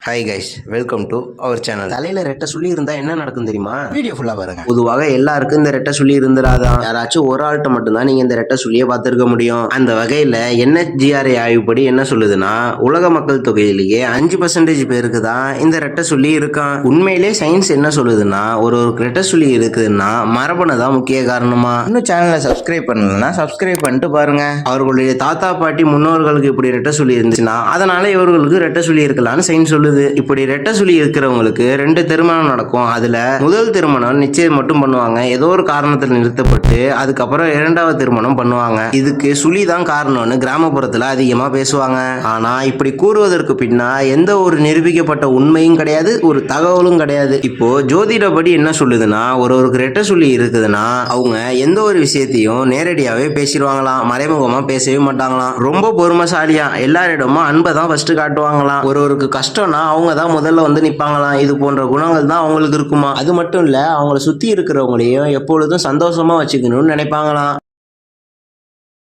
Hi guys, welcome to our channel. தலையில ரெட்டை சுழி இருந்தா என்ன நடக்கும் தெரியுமா? வீடியோ ஃபுல்லா பாருங்க. பொதுவாக எல்லாருக்கும் இந்த ரெட்டை சுழி இருந்துராதான். யாராச்சும் ஒரு ஆள்கிட்ட மட்டும்தான் நீங்க இந்த ரெட்டை சுழியை பார்த்திருக்க முடியும். அந்த வகையில NHGRI ஆய்வுப்படி என்ன சொல்லுதுன்னா, உலக மக்கள் தொகையிலேயே 5% பேருக்கு தான் இந்த ரெட்டை சுழி இருக்கான். உண்மையிலே சயின்ஸ் என்ன சொல்லுதுன்னா, ஒரு ரெட்டை சுழி இருக்குதுன்னா மரபணு தான் முக்கிய காரணமா. இன்னும் சேனலை சப்ஸ்கிரைப் பண்ணலன்னா சப்ஸ்கிரைப் பண்ணிட்டு பாருங்க. அவர்களுடைய தாத்தா பாட்டி முன்னோர்களுக்கு இப்படி ரெட்டை சுழி இருந்துச்சுன்னா அதனால இவர்களுக்கு ரெட்டை சுழி இருக்கலாம்னு சயின்ஸ் சொல்லுது. இப்படி ரெட்டை சுழி இருக்கிறவங்களுக்கு 2 திருமணம் நடக்கும். அதுல முதல் திருமணம் நிச்சயம் மட்டும் பண்ணுவாங்க. ஏதோ ஒரு காரணத்தில் நிறுத்தப்பட்டு அதுக்கப்புறம் 2வது திருமணம் பண்ணுவாங்க. இதுக்கு சுழி தான் காரணம்னு கிராமப்புறத்துல அதிகமா பேசுவாங்க. ஆனா இப்படி கூறுவதற்கு பின்னா எந்த ஒரு நிரூபிக்கப்பட்ட உண்மையும் கிடையாது, ஒரு தகவலும் கிடையாது. இப்போ ஜோதிடப்படி என்ன சொல்லுதுன்னா, ஒருவருக்கு ரெட்டை சுழி இருக்குதுன்னா அவங்க எந்த ஒரு விஷயத்தையும் நேரடியாவே பேசிடுவாங்களாம், மறைமுகமா பேசவே மாட்டாங்களாம். ரொம்ப பொறுமைசாலியா எல்லாரிடமும் அன்பை தான் ஃபர்ஸ்ட் காட்டுவாங்களாம். ஒருவருக்கு கஷ்டம்னா அவங்க தான் முதல்ல வந்து நிப்பாங்களாம். இது போன்ற குணங்கள் தான் அவங்களுக்கு இருக்குமா. அது மட்டும் இல்ல, அவங்கள சுத்தி இருக்கிறவங்களையும் எப்பொழுதும் சந்தோஷமா வச்சுக்கணும்னு நினைப்பாங்களாம்.